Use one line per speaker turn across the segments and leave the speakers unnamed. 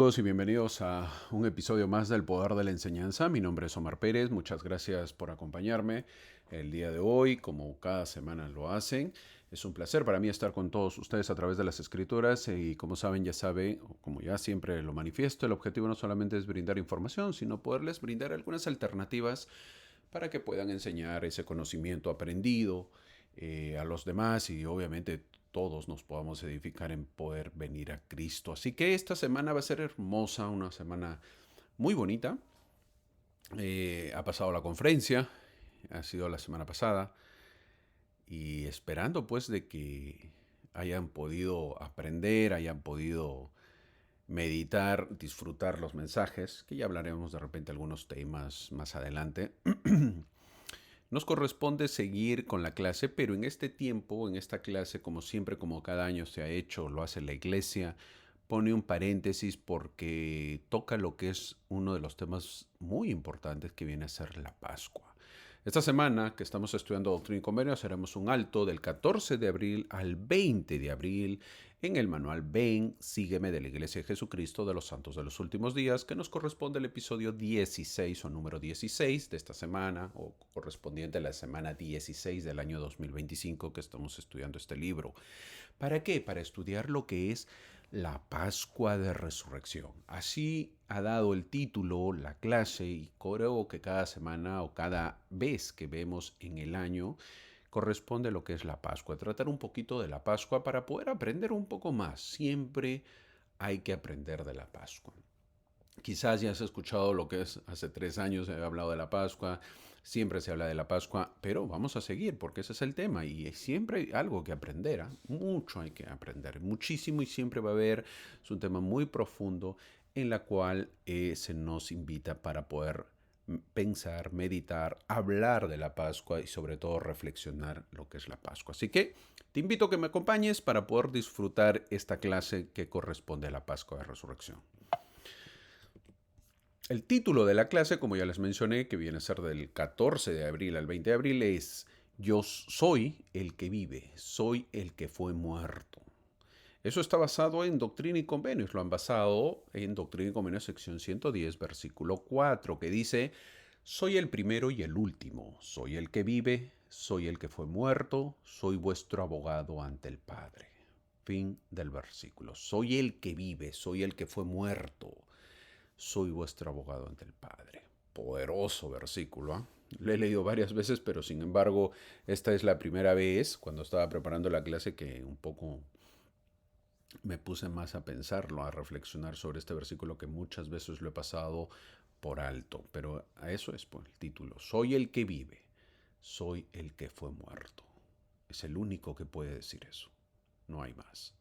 Todos y bienvenidos a un episodio más del Poder de la Enseñanza. Mi nombre es Omar Pérez, muchas gracias por acompañarme el día de hoy, como cada semana lo hacen. Es un placer para mí estar con todos ustedes a través de las escrituras y como saben, ya saben, como ya siempre lo manifiesto, el objetivo no solamente es brindar información, sino poderles brindar algunas alternativas para que puedan enseñar ese conocimiento aprendido a los demás y obviamente todos nos podamos edificar en poder venir a Cristo. Así que esta semana va a ser hermosa, una semana muy bonita. Ha pasado la conferencia, ha sido la semana pasada, y esperando pues de que hayan podido aprender, hayan podido meditar, disfrutar los mensajes, que ya hablaremos de repente algunos temas más adelante. Nos corresponde seguir con la clase, pero en este tiempo, en esta clase, como siempre, como cada año se ha hecho, lo hace la iglesia, pone un paréntesis porque toca lo que es uno de los temas muy importantes que viene a ser la Pascua. Esta semana que estamos estudiando Doctrina y Convenios haremos un alto del 14 de abril al 20 de abril en el manual Ven, sígueme de la Iglesia de Jesucristo de los Santos de los Últimos Días, que nos corresponde el episodio 16 o número 16 de esta semana, o correspondiente a la semana 16 del año 2025 que estamos estudiando este libro. ¿Para qué? Para estudiar lo que es la Pascua de Resurrección. Así ha dado el título, la clase, y creo que cada semana o cada vez que vemos en el año corresponde a lo que es la Pascua. Tratar un poquito de la Pascua para poder aprender un poco más. Siempre hay que aprender de la Pascua. Quizás ya has escuchado lo que es hace 3 años, he hablado de la Pascua, siempre se habla de la Pascua, pero vamos a seguir porque ese es el tema y siempre hay algo que aprender, ¿eh? Mucho hay que aprender, muchísimo y siempre va a haber, es un tema muy profundo en la cual se nos invita para poder pensar, meditar, hablar de la Pascua y sobre todo reflexionar lo que es la Pascua. Así que te invito a que me acompañes para poder disfrutar esta clase que corresponde a la Pascua de Resurrección. El título de la clase, como ya les mencioné, que viene a ser del 14 de abril al 20 de abril, es Yo soy el que vive, soy el que fue muerto. Eso está basado en Doctrina y Convenios, lo han basado en Doctrina y Convenios sección 110, versículo 4, que dice, soy el primero y el último, soy el que vive, soy el que fue muerto, soy vuestro abogado ante el Padre. Fin del versículo. Soy el que vive, soy el que fue muerto, soy vuestro abogado ante el Padre. Poderoso versículo, ¿eh? Lo he leído varias veces, pero sin embargo, esta es la primera vez, cuando estaba preparando la clase, que un poco me puse más a pensarlo, a reflexionar sobre este versículo que muchas veces lo he pasado por alto. Pero a eso es por el título. Soy el que vive, soy el que fue muerto. Es el único que puede decir eso. No hay más.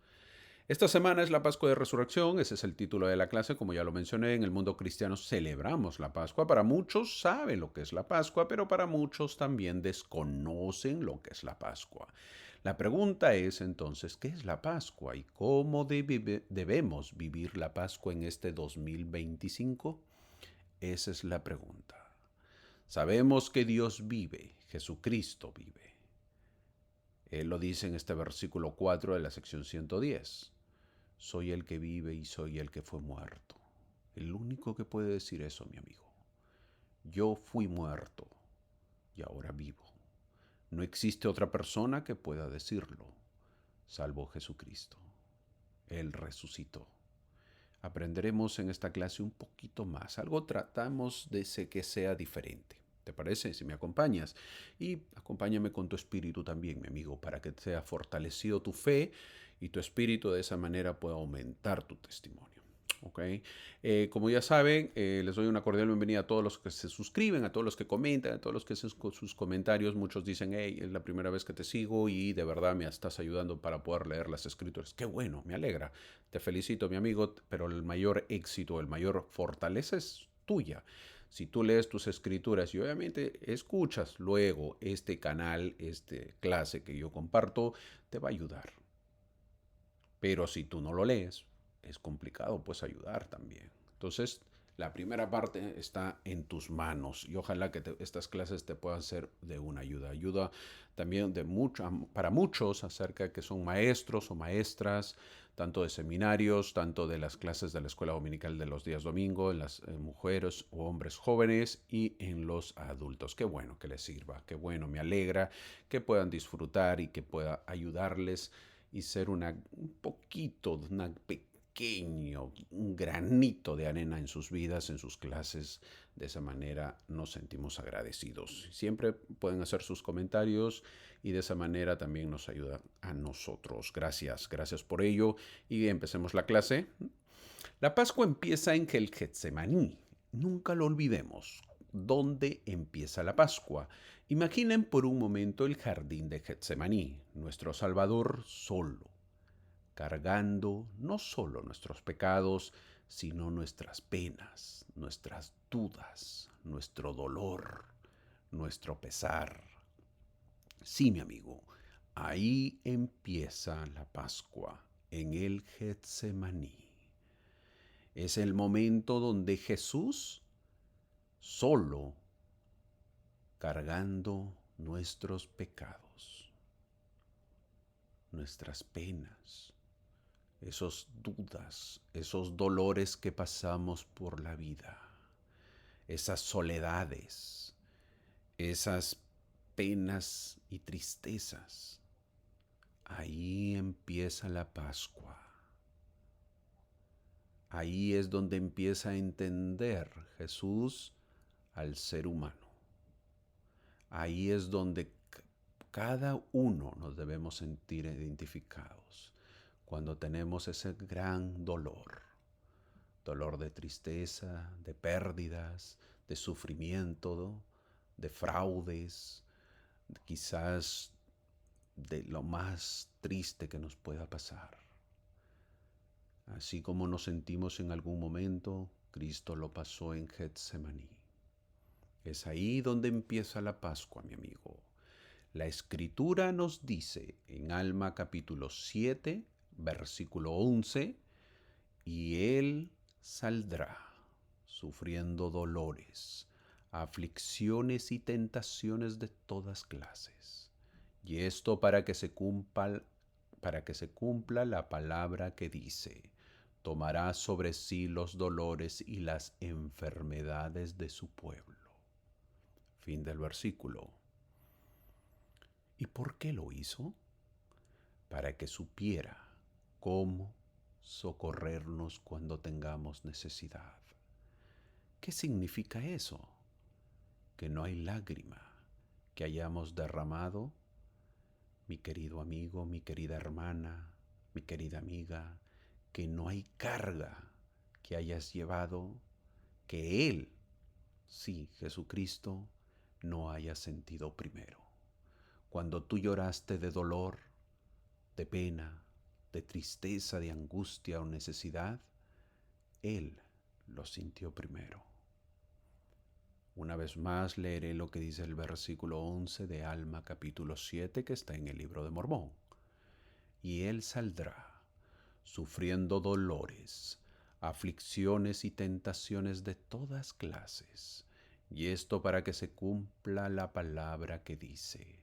Esta semana es la Pascua de Resurrección, ese es el título de la clase, como ya lo mencioné, en el mundo cristiano celebramos la Pascua. Para muchos saben lo que es la Pascua, pero para muchos también desconocen lo que es la Pascua. La pregunta es entonces, ¿qué es la Pascua y cómo debemos vivir la Pascua en este 2025? Esa es la pregunta. Sabemos que Dios vive, Jesucristo vive. Él lo dice en este versículo 4 de la sección 110. Soy el que vive y soy el que fue muerto. El único que puede decir eso, mi amigo. Yo fui muerto y ahora vivo. No existe otra persona que pueda decirlo, salvo Jesucristo. Él resucitó. Aprenderemos en esta clase un poquito más. Algo tratamos de que sea diferente. ¿Te parece? Si me acompañas. Y acompáñame con tu espíritu también, mi amigo, para que sea fortalecido tu fe y tu espíritu de esa manera pueda aumentar tu testimonio. ¿Ok? Como ya saben, les doy una cordial bienvenida a todos los que se suscriben, a todos los que comentan, a todos los que hacen sus comentarios. Muchos dicen, hey, es la primera vez que te sigo y de verdad me estás ayudando para poder leer las escrituras. Qué bueno, me alegra. Te felicito, mi amigo, pero el mayor éxito, el mayor fortaleza es tuya. Si tú lees tus escrituras y obviamente escuchas luego este canal, esta clase que yo comparto, te va a ayudar. Pero si tú no lo lees, es complicado pues ayudar también. Entonces, La primera parte está en tus manos y ojalá que estas clases te puedan ser de una ayuda. Ayuda también para muchos acerca de que son maestros o maestras, tanto de seminarios, tanto de las clases de la escuela dominical de los días domingo, en las mujeres o hombres jóvenes y en los adultos. Qué bueno que les sirva, qué bueno, me alegra que puedan disfrutar y que pueda ayudarles y ser un poquito, una pequeño, un granito de arena en sus vidas, en sus clases. De esa manera nos sentimos agradecidos. Siempre pueden hacer sus comentarios y de esa manera también nos ayuda a nosotros. Gracias, gracias por ello. Y empecemos la clase. La Pascua empieza en el Getsemaní. Nunca lo olvidemos. ¿Dónde empieza la Pascua? Imaginen por un momento el jardín de Getsemaní, nuestro Salvador solo, cargando no solo nuestros pecados, sino nuestras penas, nuestras dudas, nuestro dolor, nuestro pesar. Sí, mi amigo, ahí empieza la Pascua, en el Getsemaní. Es el momento donde Jesús, solo, cargando nuestros pecados, nuestras penas, esos dudas, esos dolores que pasamos por la vida, esas soledades, esas penas y tristezas. Ahí empieza la Pascua. Ahí es donde empieza a entender Jesús al ser humano. Ahí es donde cada uno nos debemos sentir identificados cuando tenemos ese gran dolor, dolor de tristeza, de pérdidas, de sufrimiento, de fraudes, quizás de lo más triste que nos pueda pasar. Así como nos sentimos en algún momento, Cristo lo pasó en Getsemaní. Es ahí donde empieza la Pascua, mi amigo. La Escritura nos dice en Alma capítulo 7, versículo 11, y Él saldrá sufriendo dolores, aflicciones y tentaciones de todas clases. Y esto para que se cumpla la palabra que dice, tomará sobre sí los dolores y las enfermedades de su pueblo. Fin del versículo. ¿Y por qué lo hizo? Para que supiera cómo socorrernos cuando tengamos necesidad. ¿Qué significa eso? Que no hay lágrima que hayamos derramado, mi querido amigo, mi querida hermana, mi querida amiga, que no hay carga que hayas llevado, que Él, sí, Jesucristo, no haya sentido primero. Cuando tú lloraste de dolor, de pena, de tristeza, de angustia o necesidad, Él lo sintió primero. Una vez más leeré lo que dice el versículo 11 de Alma capítulo 7 que está en el libro de Mormón. Y Él saldrá sufriendo dolores, aflicciones y tentaciones de todas clases. Y esto para que se cumpla la palabra que dice,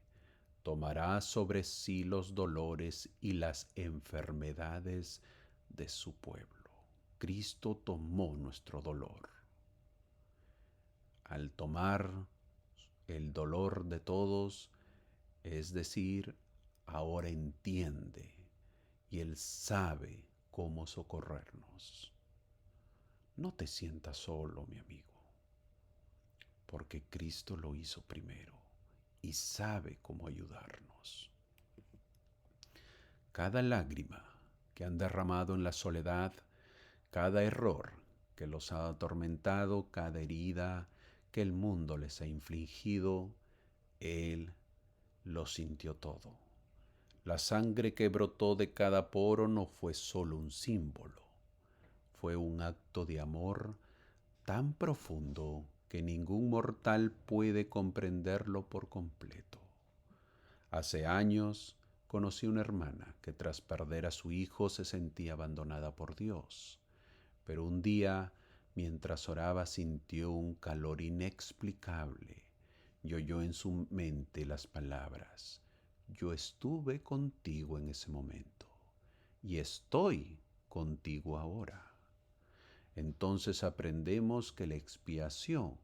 tomará sobre sí los dolores y las enfermedades de su pueblo. Cristo tomó nuestro dolor. Al tomar el dolor de todos, es decir, ahora entiende y Él sabe cómo socorrernos. No te sientas solo, mi amigo, porque Cristo lo hizo primero y sabe cómo ayudarnos. Cada lágrima que han derramado en la soledad, cada error que los ha atormentado, cada herida que el mundo les ha infligido, Él lo sintió todo. La sangre que brotó de cada poro no fue solo un símbolo, fue un acto de amor tan profundo que ningún mortal puede comprenderlo por completo. Hace años conocí una hermana que tras perder a su hijo se sentía abandonada por Dios, pero un día Mientras oraba sintió un calor inexplicable y oyó en su mente las palabras: yo estuve contigo en ese momento y estoy contigo ahora. Entonces aprendemos que la expiación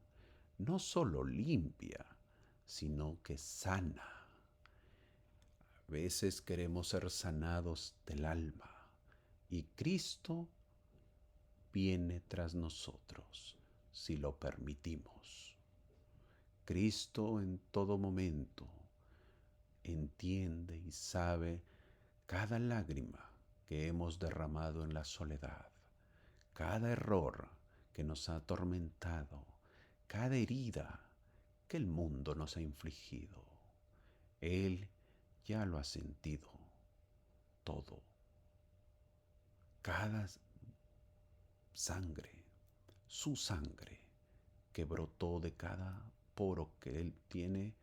no solo limpia, sino que sana. A veces queremos ser sanados del alma y Cristo viene tras nosotros si lo permitimos. Cristo en todo momento entiende y sabe cada lágrima que hemos derramado en la soledad, cada error que nos ha atormentado, cada herida que el mundo nos ha infligido. Él ya lo ha sentido todo. Cada sangre, su sangre que brotó de cada poro que Él tiene,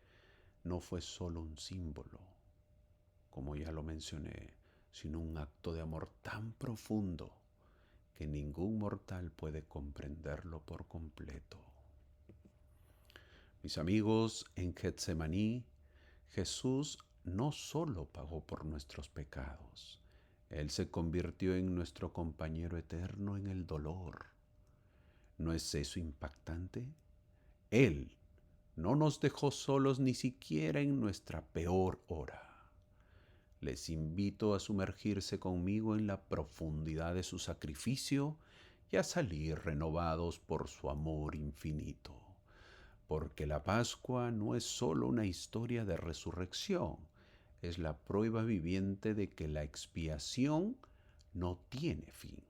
no fue solo un símbolo, como ya lo mencioné, sino un acto de amor tan profundo que ningún mortal puede comprenderlo por completo. Mis amigos, en Getsemaní, Jesús no solo pagó por nuestros pecados, Él se convirtió en nuestro compañero eterno en el dolor. ¿No es eso impactante? Él no nos dejó solos ni siquiera en nuestra peor hora. Les invito a sumergirse conmigo en la profundidad de su sacrificio y a salir renovados por su amor infinito. Porque la Pascua no es solo una historia de resurrección, es la prueba viviente de que la expiación no tiene fin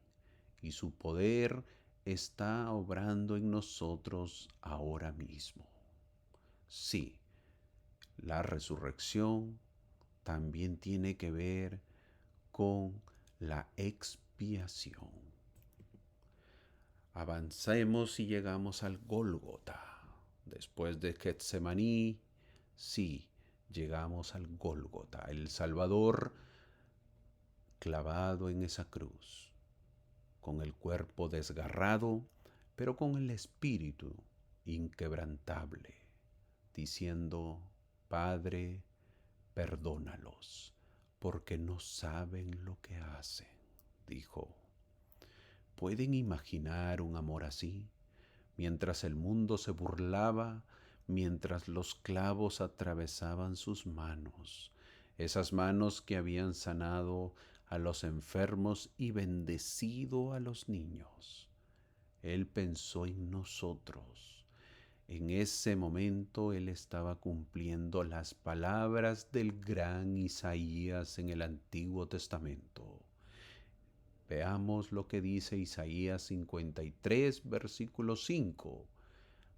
y su poder está obrando en nosotros ahora mismo. Sí, la resurrección también tiene que ver con la expiación. Avancemos y llegamos al Gólgota. Después de Getsemaní, sí, llegamos al Gólgota, el Salvador clavado en esa cruz, con el cuerpo desgarrado, pero con el espíritu inquebrantable, diciendo: Padre, perdónalos, porque no saben lo que hacen, dijo. ¿Pueden imaginar un amor así? Mientras el mundo se burlaba, mientras los clavos atravesaban sus manos, esas manos que habían sanado a los enfermos y bendecido a los niños. Él pensó en nosotros. En ese momento Él estaba cumpliendo las palabras del gran Isaías en el Antiguo Testamento. Veamos lo que dice Isaías 53, versículo 5.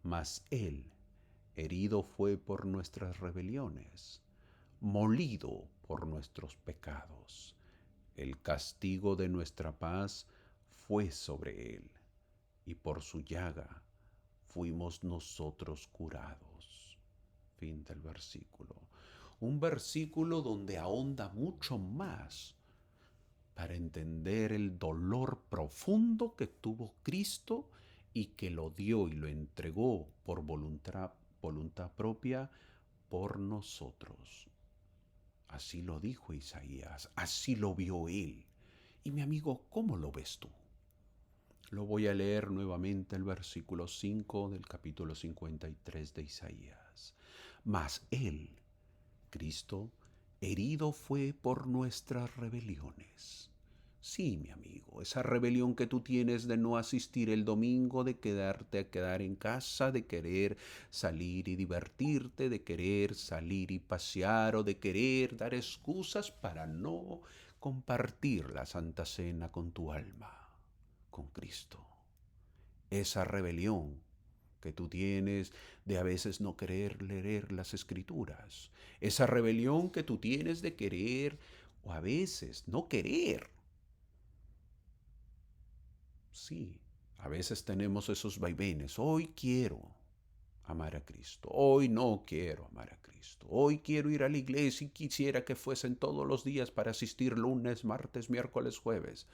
Mas Él herido fue por nuestras rebeliones, molido por nuestros pecados. El castigo de nuestra paz fue sobre Él, y por su llaga fuimos nosotros curados. Fin del versículo. Un versículo donde ahonda mucho más para entender el dolor profundo que tuvo Cristo y que lo dio y lo entregó por voluntad propia por nosotros. Así lo dijo Isaías, así lo vio él. Y mi amigo, ¿cómo lo ves tú? Lo voy a leer nuevamente el versículo 5 del capítulo 53 de Isaías. Mas él, Cristo, herido fue por nuestras rebeliones. Sí, mi amigo, esa rebelión que tú tienes de no asistir el domingo, de quedarte a quedar en casa, de querer salir y divertirte, de querer salir y pasear o de querer dar excusas para no compartir la Santa Cena con tu alma, con Cristo. Esa rebelión que tú tienes de a veces no querer leer las escrituras, esa rebelión que tú tienes de querer o a veces no querer. Sí, a veces tenemos esos vaivenes. Hoy quiero amar a Cristo, hoy no quiero amar a Cristo, hoy quiero ir a la iglesia y quisiera que fuesen todos los días para asistir lunes, martes, miércoles, jueves.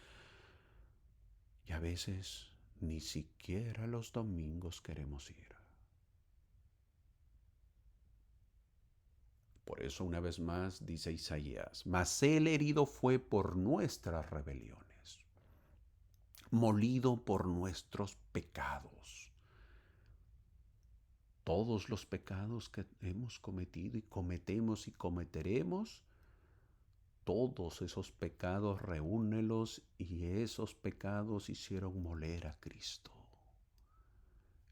Y a veces Ni siquiera los domingos queremos ir. Por eso una vez más dice Isaías, mas el herido fue por nuestras rebeliones, molido por nuestros pecados. Todos los pecados que hemos cometido y cometemos y cometeremos, todos esos pecados reúnelos y esos pecados hicieron moler a Cristo.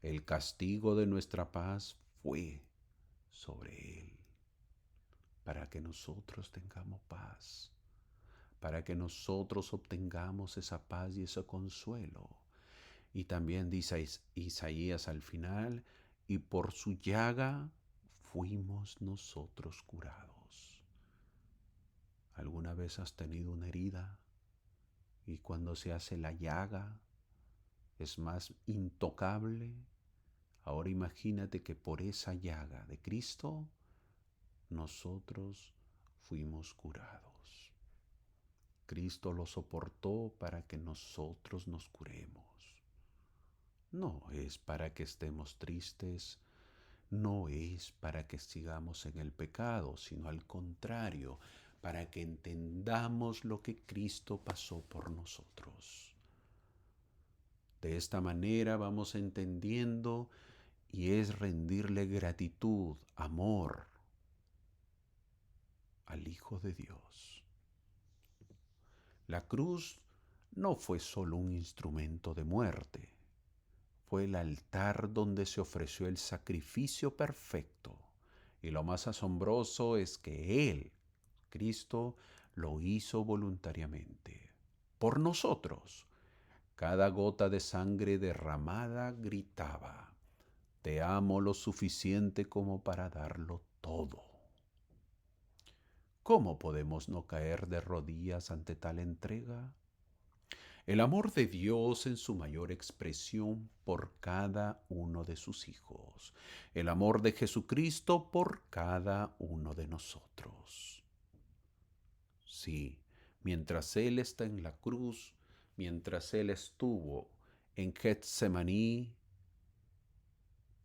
El castigo de nuestra paz fue sobre Él, para que nosotros tengamos paz, para que nosotros obtengamos esa paz y ese consuelo. Y también dice Isaías al final, y por su llaga fuimos nosotros curados. ¿Alguna vez has tenido una herida y cuando se hace la llaga es más intocable? Ahora imagínate que por esa llaga de Cristo nosotros fuimos curados. Cristo lo soportó para que nosotros nos curemos. No es para que estemos tristes, no es para que sigamos en el pecado, sino al contrario, para que entendamos lo que Cristo pasó por nosotros. De esta manera vamos entendiendo y es rendirle gratitud, amor al Hijo de Dios. La cruz no fue solo un instrumento de muerte, fue el altar donde se ofreció el sacrificio perfecto. Y lo más asombroso es que Él, Cristo, lo hizo voluntariamente. Por nosotros, cada gota de sangre derramada gritaba, te amo lo suficiente como para darlo todo. ¿Cómo podemos no caer de rodillas ante tal entrega? El amor de Dios en su mayor expresión por cada uno de sus hijos. El amor de Jesucristo por cada uno de nosotros. Sí, mientras Él está en la cruz, mientras Él estuvo en Getsemaní,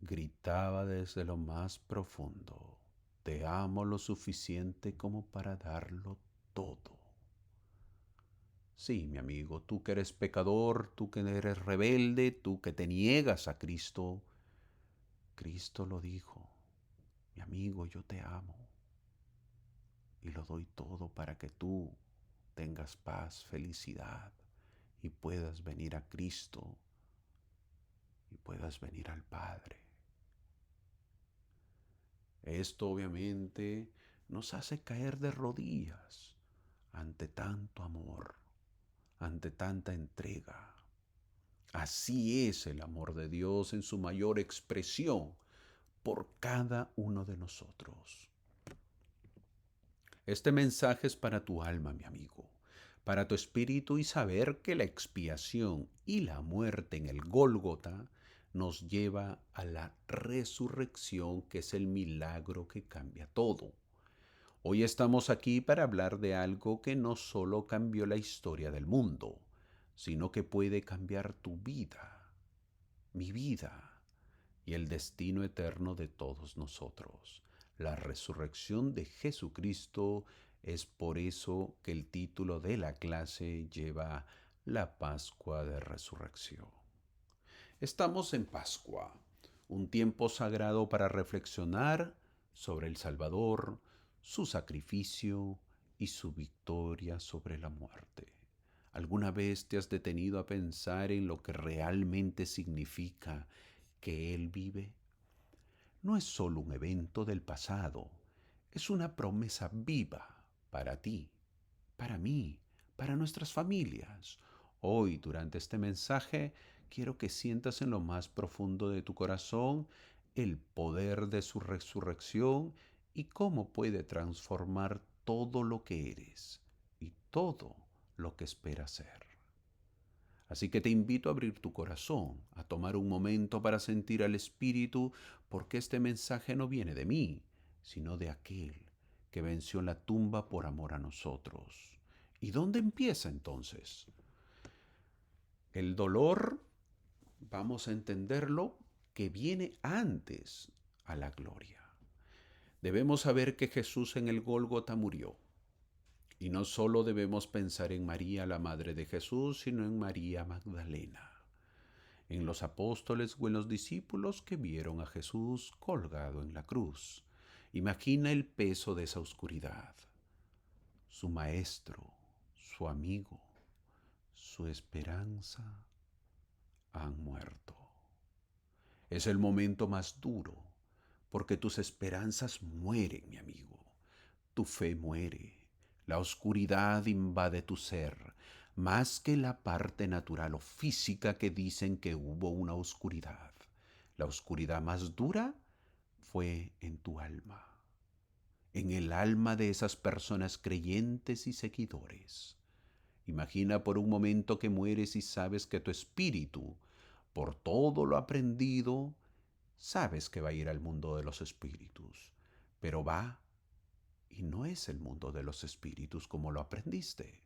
gritaba desde lo más profundo, te amo lo suficiente como para darlo todo. Sí, mi amigo, tú que eres pecador, tú que eres rebelde, tú que te niegas a Cristo, Cristo lo dijo, mi amigo, yo te amo y lo doy todo para que tú tengas paz, felicidad y puedas venir a Cristo y puedas venir al Padre. Esto obviamente nos hace caer de rodillas ante tanto amor, ante tanta entrega. Así es el amor de Dios en su mayor expresión por cada uno de nosotros. Este mensaje es para tu alma, mi amigo, para tu espíritu y saber que la expiación y la muerte en el Gólgota nos lleva a la resurrección, que es el milagro que cambia todo. Hoy estamos aquí para hablar de algo que no solo cambió la historia del mundo, sino que puede cambiar tu vida, mi vida y el destino eterno de todos nosotros. La resurrección de Jesucristo es por eso que el título de la clase lleva la Pascua de Resurrección. Estamos en Pascua, un tiempo sagrado para reflexionar sobre el Salvador, su sacrificio y su victoria sobre la muerte. ¿Alguna vez te has detenido a pensar en lo que realmente significa que Él vive? No es solo un evento del pasado, es una promesa viva para ti, para mí, para nuestras familias. Hoy, durante este mensaje, quiero que sientas en lo más profundo de tu corazón el poder de su resurrección y cómo puede transformar todo lo que eres y todo lo que esperas ser. Así que te invito a abrir tu corazón, a tomar un momento para sentir al Espíritu, porque este mensaje no viene de mí, sino de aquel que venció la tumba por amor a nosotros. ¿Y dónde empieza entonces? El dolor vamos a entenderlo que viene antes a la gloria. Debemos saber que Jesús en el Gólgota murió. Y no solo debemos pensar en María, la madre de Jesús, sino en María Magdalena, en los apóstoles o en los discípulos que vieron a Jesús colgado en la cruz. Imagina el peso de esa oscuridad. Su maestro, su amigo, su esperanza han muerto. Es el momento más duro, porque tus esperanzas mueren, mi amigo. Tu fe muere. La oscuridad invade tu ser, más que la parte natural o física que dicen que hubo una oscuridad. La oscuridad más dura fue en tu alma, en el alma de esas personas creyentes y seguidores. Imagina por un momento que mueres y sabes que tu espíritu, por todo lo aprendido, sabes que va a ir al mundo de los espíritus, pero va y no es el mundo de los espíritus como lo aprendiste.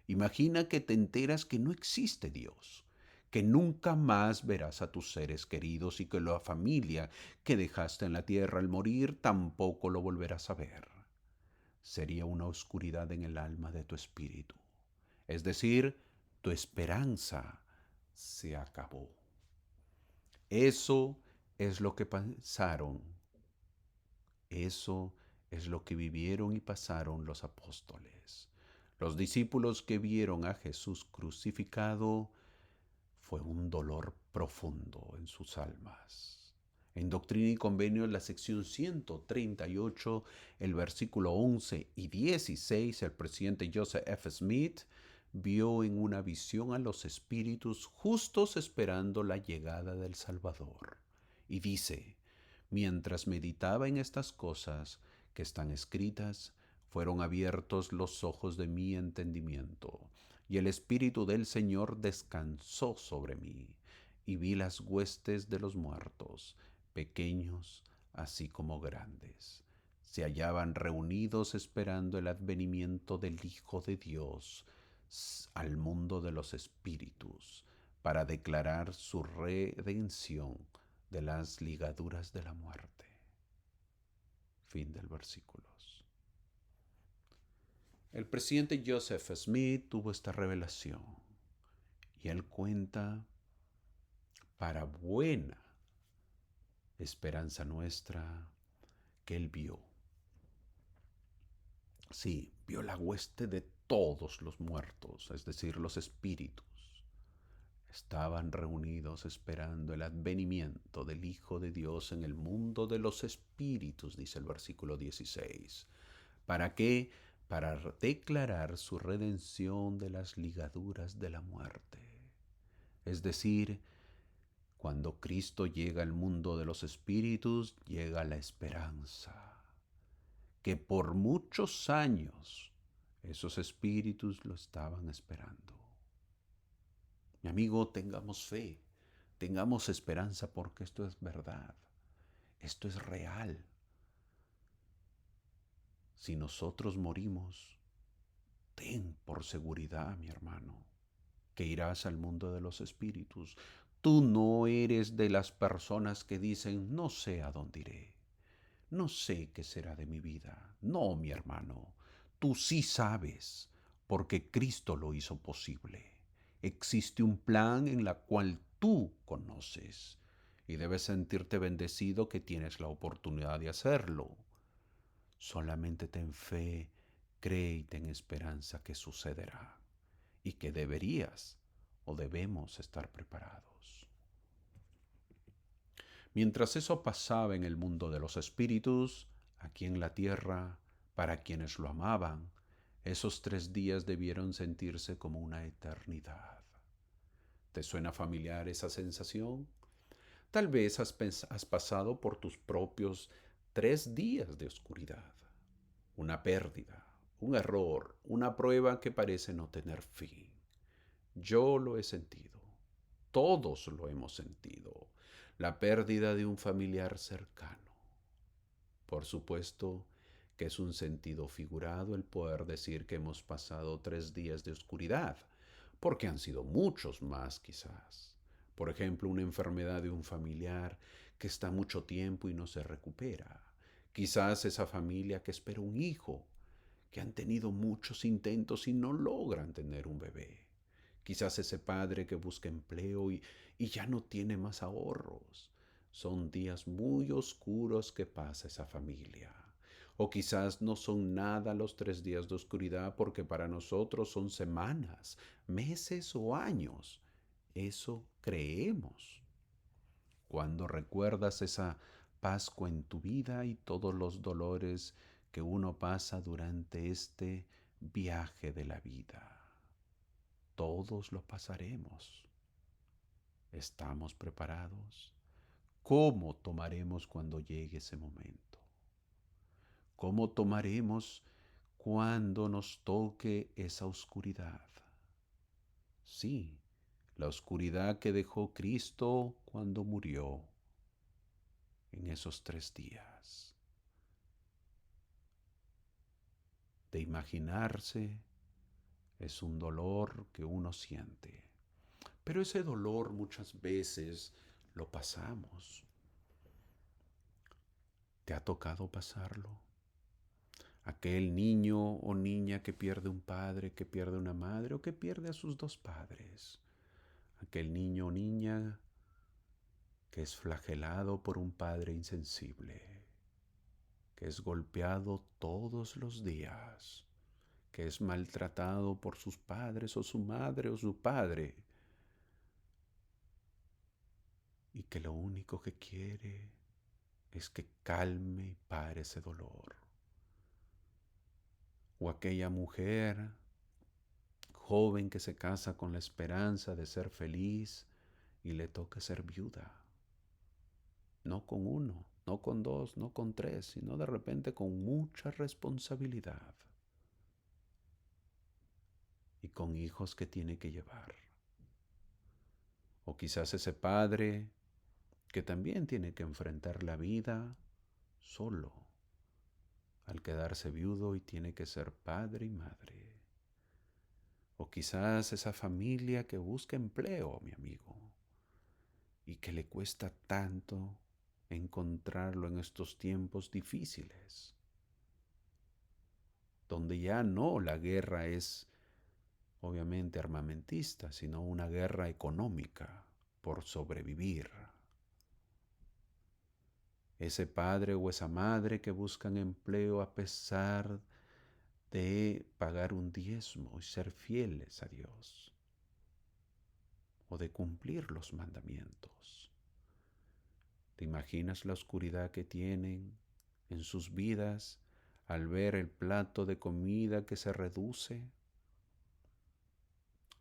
Imagina que te enteras que no existe Dios, que nunca más verás a tus seres queridos y que la familia que dejaste en la tierra al morir tampoco lo volverás a ver. Sería una oscuridad en el alma de tu espíritu. Es decir, tu esperanza se acabó. Eso es lo que pensaron. Eso es lo que vivieron y pasaron los apóstoles. Los discípulos que vieron a Jesús crucificado fue un dolor profundo en sus almas. En Doctrina y Convenio, en la sección 138, el versículo 11 y 16, el presidente Joseph F. Smith vio en una visión a los espíritus justos esperando la llegada del Salvador. Y dice, mientras meditaba en estas cosas que están escritas, fueron abiertos los ojos de mi entendimiento, y el Espíritu del Señor descansó sobre mí, y vi las huestes de los muertos, pequeños así como grandes. Se hallaban reunidos esperando el advenimiento del Hijo de Dios al mundo de los espíritus, para declarar su redención de las ligaduras de la muerte. Fin del versículos. El presidente Joseph Smith tuvo esta revelación y él cuenta, para buena esperanza nuestra, que él vio. Sí, vio la hueste de todos los muertos, es decir, los espíritus. Estaban reunidos esperando el advenimiento del Hijo de Dios en el mundo de los espíritus, dice el versículo 16. ¿Para qué? Para declarar su redención de las ligaduras de la muerte. Es decir, cuando Cristo llega al mundo de los espíritus, llega la esperanza, que por muchos años esos espíritus lo estaban esperando. Mi amigo, tengamos fe, tengamos esperanza porque esto es verdad, esto es real. Si nosotros morimos, ten por seguridad, mi hermano, que irás al mundo de los espíritus. Tú no eres de las personas que dicen, no sé a dónde iré, no sé qué será de mi vida. No, mi hermano, tú sí sabes, porque Cristo lo hizo posible. Existe un plan en la cual tú conoces y debes sentirte bendecido que tienes la oportunidad de hacerlo. Solamente ten fe, cree y ten esperanza que sucederá y que deberías o debemos estar preparados. Mientras eso pasaba en el mundo de los espíritus, aquí en la tierra, para quienes lo amaban, esos 3 días debieron sentirse como una eternidad. ¿Te suena familiar esa sensación? Tal vez has pasado por tus propios 3 días de oscuridad, una pérdida, un error, una prueba que parece no tener fin. Yo lo he sentido, todos lo hemos sentido, la pérdida de un familiar cercano. Por supuesto que es un sentido figurado el poder decir que hemos pasado 3 días de oscuridad, porque han sido muchos más quizás. Por ejemplo, una enfermedad de un familiar que está mucho tiempo y no se recupera. Quizás esa familia que espera un hijo, que han tenido muchos intentos y no logran tener un bebé. Quizás ese padre que busca empleo y ya no tiene más ahorros. Son días muy oscuros que pasa esa familia. O quizás no son nada los 3 días de oscuridad porque para nosotros son semanas, meses o años. Eso creemos. Cuando recuerdas esa Pascua en tu vida y todos los dolores que uno pasa durante este viaje de la vida. Todos lo pasaremos. ¿Estamos preparados? ¿Cómo tomaremos cuando llegue ese momento? ¿Cómo tomaremos cuando nos toque esa oscuridad? Sí, la oscuridad que dejó Cristo cuando murió en esos 3 días. De imaginarse, es un dolor que uno siente. Pero ese dolor muchas veces lo pasamos. ¿Te ha tocado pasarlo? Aquel niño o niña que pierde un padre, que pierde una madre o que pierde a sus dos padres. Aquel niño o niña que es flagelado por un padre insensible, que es golpeado todos los días, que es maltratado por sus padres o su madre o su padre, y que lo único que quiere es que calme y pare ese dolor. O aquella mujer joven que se casa con la esperanza de ser feliz y le toca ser viuda. No con uno, no con dos, no con tres, sino de repente con mucha responsabilidad y con hijos que tiene que llevar. O quizás ese padre que también tiene que enfrentar la vida solo al quedarse viudo y tiene que ser padre y madre. O quizás esa familia que busca empleo, mi amigo, y que le cuesta tanto encontrarlo en estos tiempos difíciles, donde ya no la guerra es obviamente armamentista, sino una guerra económica por sobrevivir. Ese padre o esa madre que buscan empleo a pesar de pagar un diezmo y ser fieles a Dios, o de cumplir los mandamientos. ¿Te imaginas la oscuridad que tienen en sus vidas al ver el plato de comida que se reduce?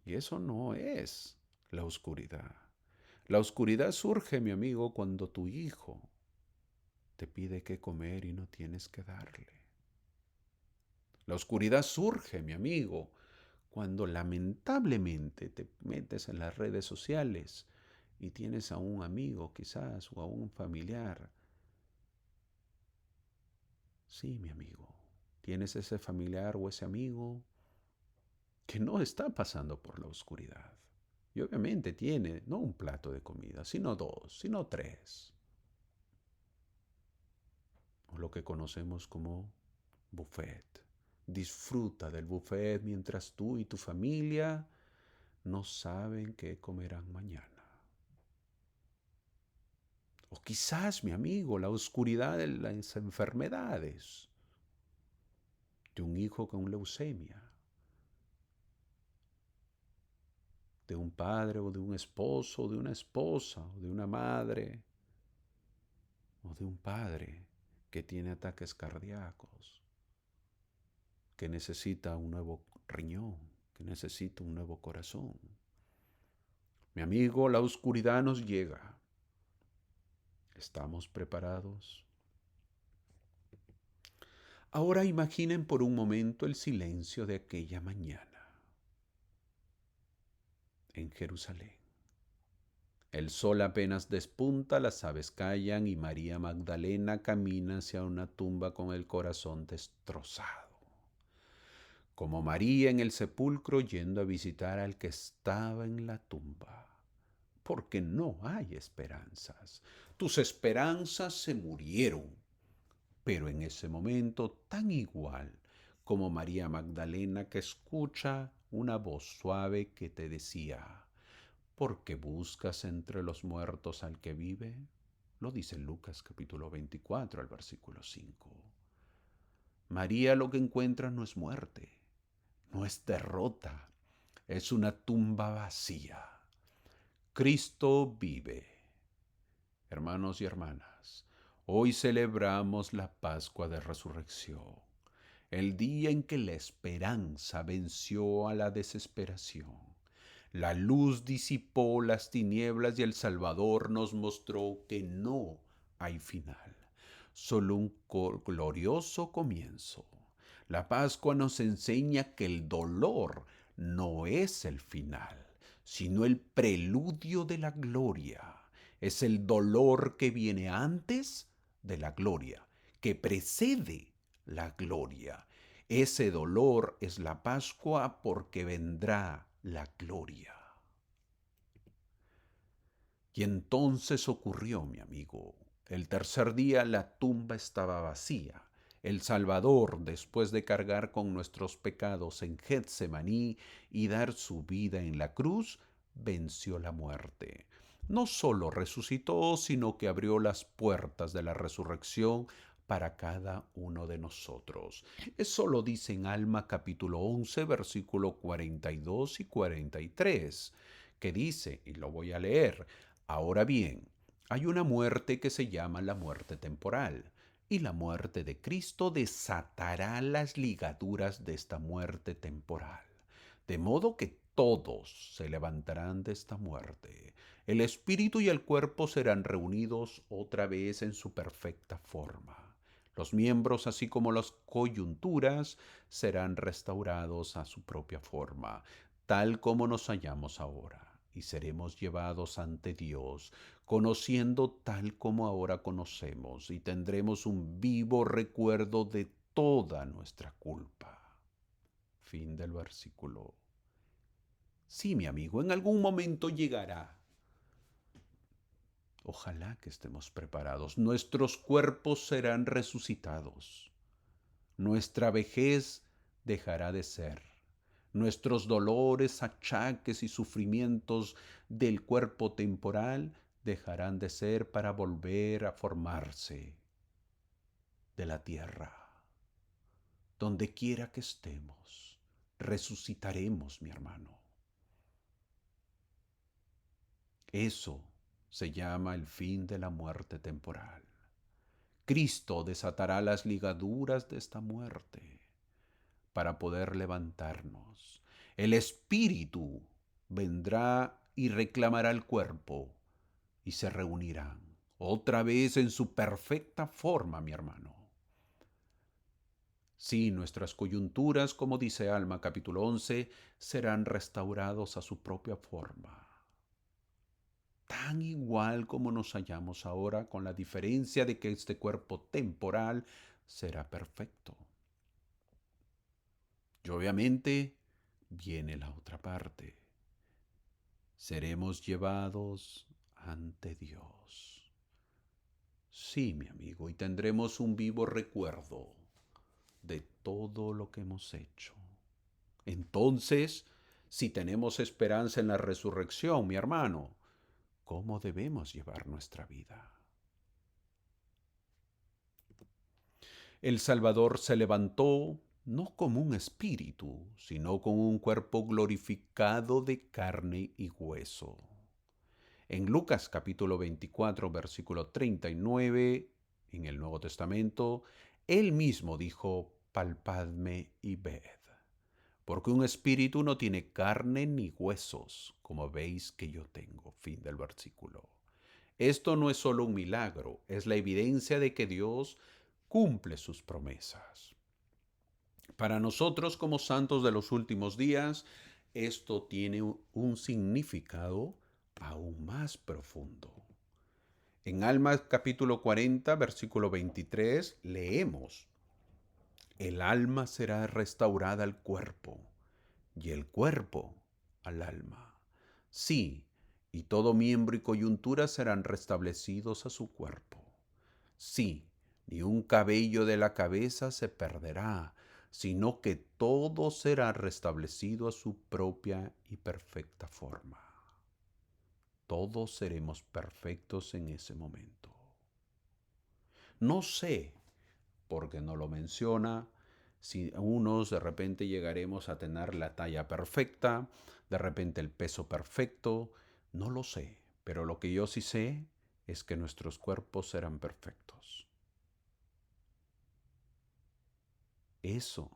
Y eso no es la oscuridad. La oscuridad surge, mi amigo, cuando tu hijo te pide qué comer y no tienes que darle. La oscuridad surge, mi amigo, cuando lamentablemente te metes en las redes sociales y tienes a un amigo quizás o a un familiar. Sí, mi amigo, tienes ese familiar o ese amigo que no está pasando por la oscuridad. Y obviamente tiene no un plato de comida, sino dos, sino tres. O lo que conocemos como buffet. Disfruta del buffet mientras tú y tu familia no saben qué comerán mañana. O quizás, mi amigo, la oscuridad de las enfermedades, de un hijo con leucemia, de un padre o de un esposo, o de una esposa, o de una madre, o de un padre que tiene ataques cardíacos, que necesita un nuevo riñón, que necesita un nuevo corazón. Mi amigo, la oscuridad nos llega. ¿Estamos preparados? Ahora imaginen por un momento el silencio de aquella mañana en Jerusalén. El sol apenas despunta, las aves callan y María Magdalena camina hacia una tumba con el corazón destrozado. Como María en el sepulcro yendo a visitar al que estaba en la tumba. porque no hay esperanzas. Tus esperanzas se murieron. Pero en ese momento, tan igual como María Magdalena que escucha una voz suave que te decía, ¿por qué buscas entre los muertos al que vive? Lo dice Lucas capítulo 24 al versículo 5. María lo que encuentra no es muerte, no es derrota, es una tumba vacía. Cristo vive. Hermanos y hermanas, hoy celebramos la Pascua de Resurrección, el día en que la esperanza venció a la desesperación. La luz disipó las tinieblas y el Salvador nos mostró que no hay final, solo un glorioso comienzo. La Pascua nos enseña que el dolor no es el final, sino el preludio de la gloria. Es el dolor que viene antes de la gloria, que precede la gloria. Ese dolor es la Pascua porque vendrá la gloria. Y entonces ocurrió, mi amigo. El tercer día la tumba estaba vacía. El Salvador, después de cargar con nuestros pecados en Getsemaní y dar su vida en la cruz, venció la muerte. No solo resucitó, sino que abrió las puertas de la resurrección para cada uno de nosotros. Eso lo dice en Alma capítulo 11, versículo 42 y 43, que dice, y lo voy a leer, ahora bien, hay una muerte que se llama la muerte temporal, y la muerte de Cristo desatará las ligaduras de esta muerte temporal, de modo que todos se levantarán de esta muerte. El espíritu y el cuerpo serán reunidos otra vez en su perfecta forma. Los miembros, así como las coyunturas, serán restaurados a su propia forma, tal como nos hallamos ahora, y seremos llevados ante Dios, conociendo tal como ahora conocemos, y tendremos un vivo recuerdo de toda nuestra culpa. Fin del versículo. Sí, mi amigo, en algún momento llegará. Ojalá que estemos preparados. Nuestros cuerpos serán resucitados. Nuestra vejez dejará de ser. Nuestros dolores, achaques y sufrimientos del cuerpo temporal dejarán de ser para volver a formarse de la tierra. Donde quiera que estemos, resucitaremos, mi hermano. Eso se llama el fin de la muerte temporal. Cristo desatará las ligaduras de esta muerte para poder levantarnos. El Espíritu vendrá y reclamará el cuerpo y se reunirán otra vez en su perfecta forma, mi hermano. Sí, nuestras coyunturas, como dice Alma capítulo 11, serán restaurados a su propia forma. Tan igual como nos hallamos ahora, con la diferencia de que este cuerpo temporal será perfecto. Y obviamente viene la otra parte. Seremos llevados ante Dios. Sí, mi amigo, y tendremos un vivo recuerdo de todo lo que hemos hecho. Entonces, si tenemos esperanza en la resurrección, mi hermano, ¿cómo debemos llevar nuestra vida? El Salvador se levantó no como un espíritu, sino con un cuerpo glorificado de carne y hueso. En Lucas capítulo 24, versículo 39, en el Nuevo Testamento, él mismo dijo, palpadme y ved, porque un espíritu no tiene carne ni huesos, como veis que yo tengo. Fin del versículo. Esto no es solo un milagro, es la evidencia de que Dios cumple sus promesas. Para nosotros como santos de los últimos días, esto tiene un significado aún más profundo. En Alma capítulo 40, versículo 23, leemos, el alma será restaurada al cuerpo y el cuerpo al alma. Sí, y todo miembro y coyuntura serán restablecidos a su cuerpo. Sí, ni un cabello de la cabeza se perderá, sino que todo será restablecido a su propia y perfecta forma. Todos seremos perfectos en ese momento. No sé, porque no lo menciona, si unos de repente llegaremos a tener la talla perfecta, de repente el peso perfecto, no lo sé, pero lo que yo sí sé es que nuestros cuerpos serán perfectos. Eso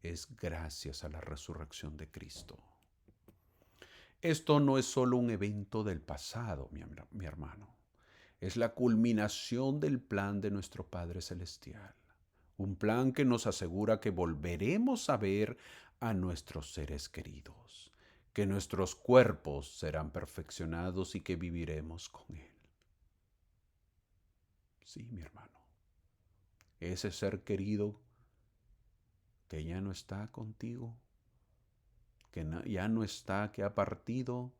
es gracias a la resurrección de Cristo. Esto no es solo un evento del pasado, mi hermano. Es la culminación del plan de nuestro Padre Celestial. Un plan que nos asegura que volveremos a ver a nuestros seres queridos, que nuestros cuerpos serán perfeccionados y que viviremos con Él. Sí, mi hermano. Ese ser querido que ya no está contigo, que ya no está, que ha partido,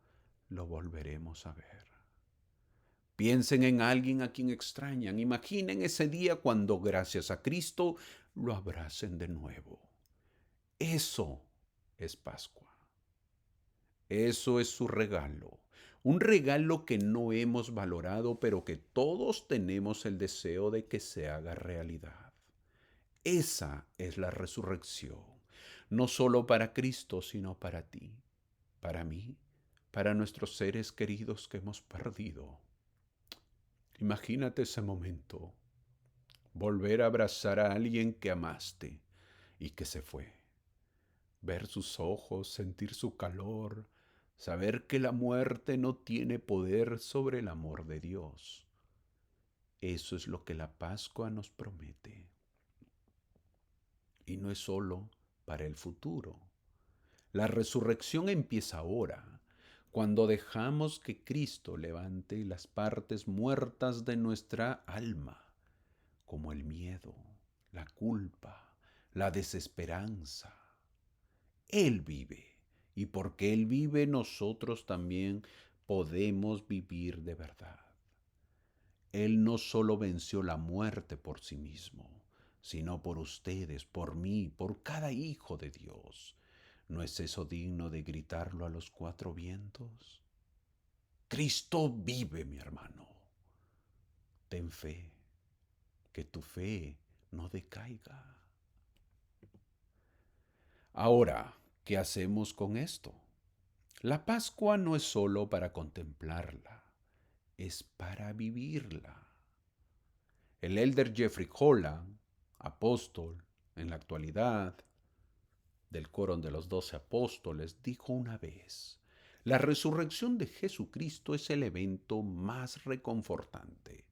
lo volveremos a ver. Piensen en alguien a quien extrañan. Imaginen ese día cuando, gracias a Cristo, lo abracen de nuevo. Eso es Pascua. Eso es su regalo. Un regalo que no hemos valorado, pero que todos tenemos el deseo de que se haga realidad. Esa es la resurrección. No solo para Cristo, sino para ti, para mí, para nuestros seres queridos que hemos perdido. Imagínate ese momento, volver a abrazar a alguien que amaste y que se fue. Ver sus ojos, sentir su calor, saber que la muerte no tiene poder sobre el amor de Dios. Eso es lo que la Pascua nos promete. Y no es solo para el futuro. La resurrección empieza ahora, cuando dejamos que Cristo levante las partes muertas de nuestra alma, como el miedo, la culpa, la desesperanza. Él vive, y porque Él vive, nosotros también podemos vivir de verdad. Él no solo venció la muerte por sí mismo, sino por ustedes, por mí, por cada hijo de Dios. ¿No es eso digno de gritarlo a los cuatro vientos? Cristo vive, mi hermano. Ten fe, que tu fe no decaiga. Ahora, ¿qué hacemos con esto? La Pascua no es solo para contemplarla, es para vivirla. El elder Jeffrey Holland, apóstol en la actualidad del coro de los 12 apóstoles, dijo una vez: la resurrección de Jesucristo es el evento más reconfortante,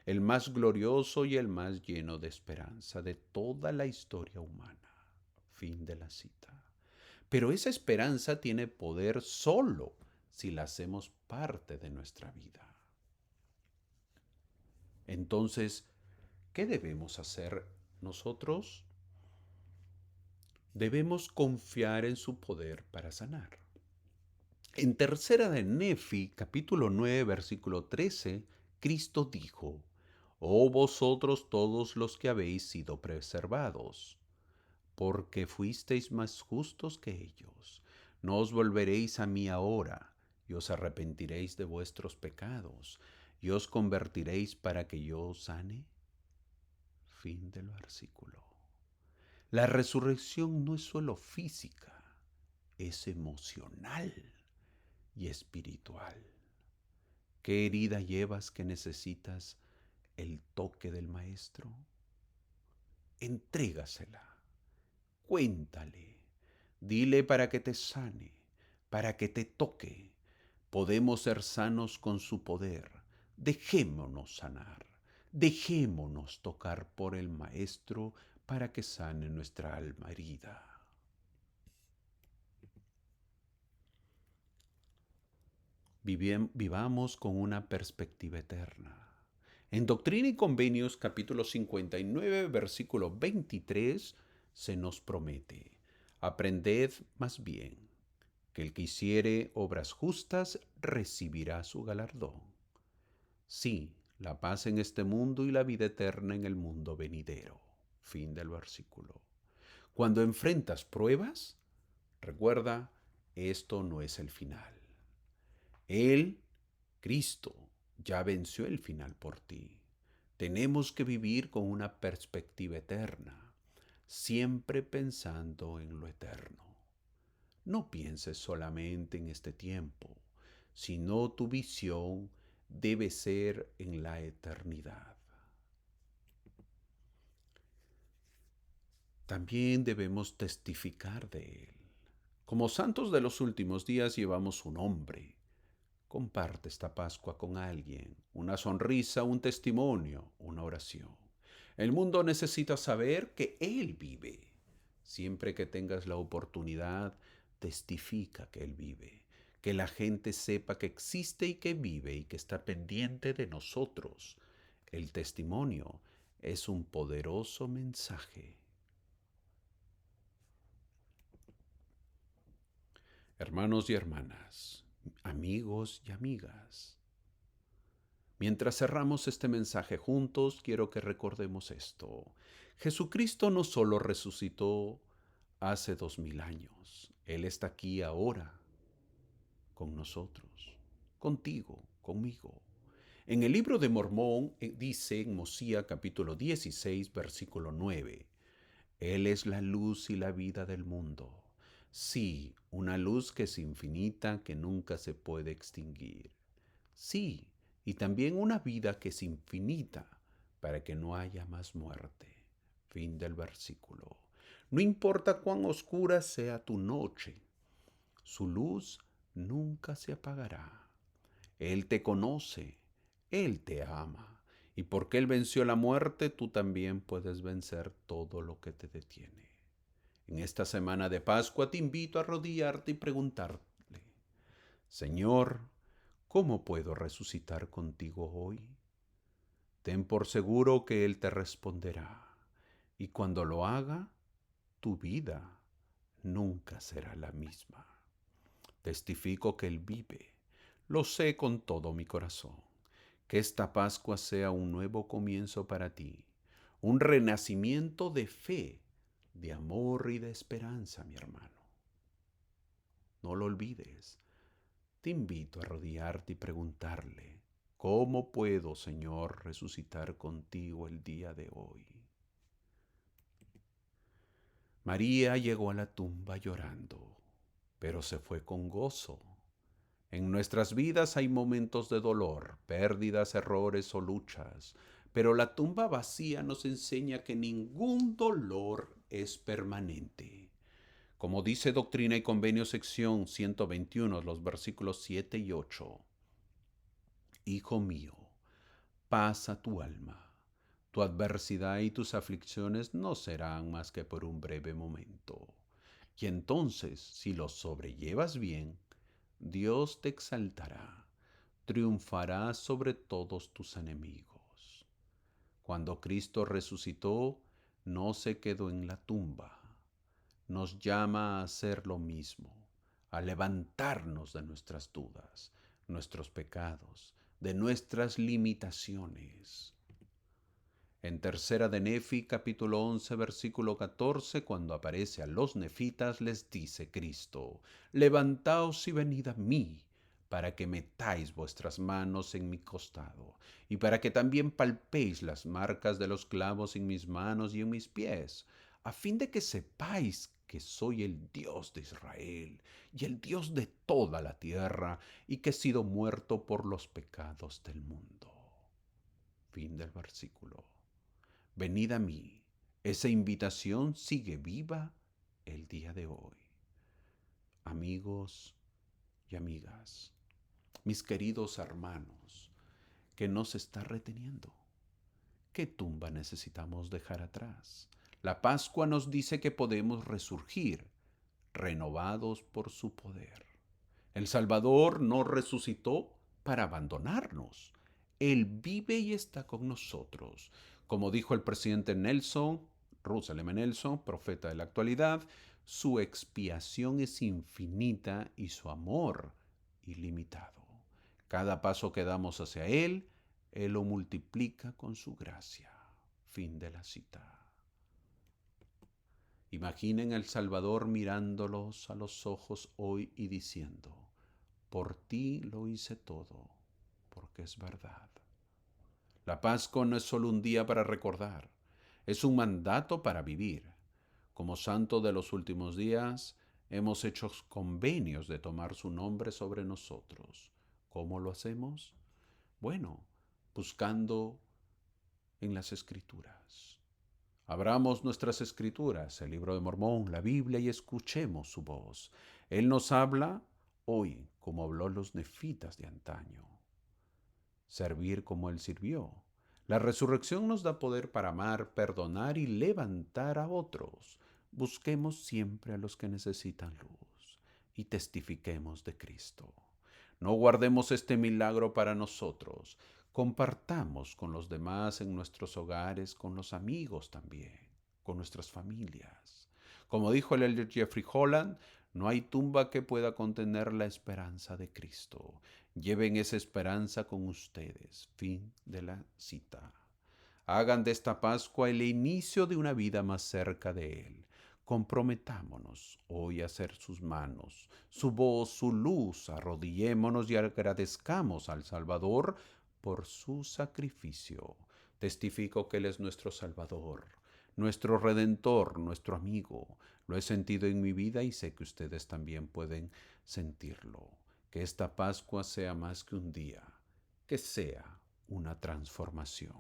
el más glorioso y el más lleno de esperanza de toda la historia humana. Fin de la cita. Pero esa esperanza tiene poder solo si la hacemos parte de nuestra vida. Entonces, ¿qué debemos hacer nosotros? Debemos confiar en su poder para sanar. En tercera de Nefi, capítulo 9, versículo 13, Cristo dijo: oh vosotros todos los que habéis sido preservados, porque fuisteis más justos que ellos, no os volveréis a mí ahora, y os arrepentiréis de vuestros pecados, y os convertiréis para que yo os sane. Fin del versículo. La resurrección no es solo física, es emocional y espiritual. ¿Qué herida llevas que necesitas el toque del Maestro? Entrégasela, cuéntale, dile para que te sane, para que te toque. Podemos ser sanos con su poder. Dejémonos sanar, dejémonos tocar por el Maestro para que sane nuestra alma herida. Vivamos con una perspectiva eterna. En Doctrina y Convenios, capítulo 59, versículo 23, se nos promete: aprended más bien que el que hiciere obras justas recibirá su galardón. Sí, la paz en este mundo y la vida eterna en el mundo venidero. Fin del versículo. Cuando enfrentas pruebas, recuerda, esto no es el final. Él, Cristo, ya venció el final por ti. Tenemos que vivir con una perspectiva eterna, siempre pensando en lo eterno. No pienses solamente en este tiempo, sino tu visión debe ser en la eternidad. También debemos testificar de Él. Como santos de los últimos días llevamos un nombre. Comparte esta Pascua con alguien, una sonrisa, un testimonio, una oración. El mundo necesita saber que Él vive. Siempre que tengas la oportunidad, testifica que Él vive. Que la gente sepa que existe y que vive y que está pendiente de nosotros. El testimonio es un poderoso mensaje. Hermanos y hermanas, amigos y amigas, mientras cerramos este mensaje juntos, quiero que recordemos esto. Jesucristo no solo resucitó hace 2000 años, Él está aquí ahora con nosotros, contigo, conmigo. En el libro de Mormón dice en Mosía capítulo 16, versículo 9, Él es la luz y la vida del mundo. Sí, una luz que es infinita, que nunca se puede extinguir. Sí, y también una vida que es infinita, para que no haya más muerte. Fin del versículo. No importa cuán oscura sea tu noche, su luz nunca se apagará. Él te conoce, Él te ama, y porque Él venció la muerte, tú también puedes vencer todo lo que te detiene. En esta semana de Pascua te invito a arrodillarte y preguntarle, Señor, ¿cómo puedo resucitar contigo hoy? Ten por seguro que Él te responderá, y cuando lo haga, tu vida nunca será la misma. Testifico que Él vive, lo sé con todo mi corazón. Que esta Pascua sea un nuevo comienzo para ti, un renacimiento de fe, de amor y de esperanza, mi hermano. No lo olvides. Te invito a arrodillarte y preguntarle, ¿cómo puedo, Señor, resucitar contigo el día de hoy? María llegó a la tumba llorando, pero se fue con gozo. En nuestras vidas hay momentos de dolor, pérdidas, errores o luchas, pero la tumba vacía nos enseña que ningún dolor es permanente. Como dice Doctrina y Convenio sección 121, los versículos 7 y 8. Hijo mío, pasa tu alma. Tu adversidad y tus aflicciones no serán más que por un breve momento. Y entonces, si los sobrellevas bien, Dios te exaltará, triunfarás sobre todos tus enemigos. Cuando Cristo resucitó, no se quedó en la tumba. Nos llama a hacer lo mismo, a levantarnos de nuestras dudas, nuestros pecados, de nuestras limitaciones. En Tercera de Nefi, capítulo 11, versículo 14, cuando aparece a los nefitas, les dice Cristo, levantaos y venid a mí, para que metáis vuestras manos en mi costado, y para que también palpéis las marcas de los clavos en mis manos y en mis pies, a fin de que sepáis que soy el Dios de Israel, y el Dios de toda la tierra, y que he sido muerto por los pecados del mundo. Fin del versículo. Venid a mí. Esa invitación sigue viva el día de hoy. Amigos y amigas, mis queridos hermanos, ¿qué nos está reteniendo? ¿Qué tumba necesitamos dejar atrás? La Pascua nos dice que podemos resurgir, renovados por su poder. El Salvador no resucitó para abandonarnos. Él vive y está con nosotros. Como dijo el presidente Nelson, Russell M. Nelson, profeta de la actualidad, Su expiación es infinita y su amor ilimitado. Cada paso que damos hacia Él, Él lo multiplica con su gracia. Fin de la cita. Imaginen al Salvador mirándolos a los ojos hoy y diciendo, por ti lo hice todo, porque es verdad. La Pascua no es solo un día para recordar, es un mandato para vivir. Como santo de los últimos días, hemos hecho convenios de tomar su nombre sobre nosotros. ¿Cómo lo hacemos? Bueno, buscando en las Escrituras. Abramos nuestras Escrituras, el libro de Mormón, la Biblia, y escuchemos su voz. Él nos habla hoy como habló los nefitas de antaño. Servir como Él sirvió. La resurrección nos da poder para amar, perdonar y levantar a otros. Busquemos siempre a los que necesitan luz y testifiquemos de Cristo. No guardemos este milagro para nosotros. Compartamos con los demás en nuestros hogares, con los amigos también, con nuestras familias. Como dijo el elder Jeffrey Holland, no hay tumba que pueda contener la esperanza de Cristo. Lleven esa esperanza con ustedes. Fin de la cita. Hagan de esta Pascua el inicio de una vida más cerca de Él. Comprometámonos hoy a ser sus manos, su voz, su luz. Arrodillémonos y agradezcamos al Salvador por su sacrificio. Testifico que Él es nuestro Salvador, nuestro Redentor, nuestro amigo. Lo he sentido en mi vida y sé que ustedes también pueden sentirlo. Que esta Pascua sea más que un día, que sea una transformación.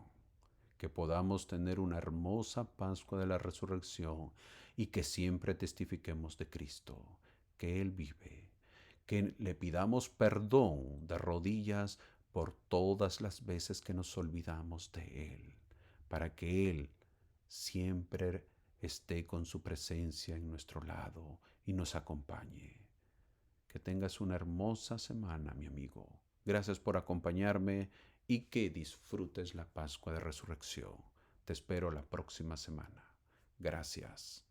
Que podamos tener una hermosa Pascua de la Resurrección y que siempre testifiquemos de Cristo, que Él vive. Que le pidamos perdón de rodillas por todas las veces que nos olvidamos de Él, para que Él siempre esté con su presencia en nuestro lado y nos acompañe. Que tengas una hermosa semana, mi amigo. Gracias por acompañarme y que disfrutes la Pascua de Resurrección. Te espero la próxima semana. Gracias.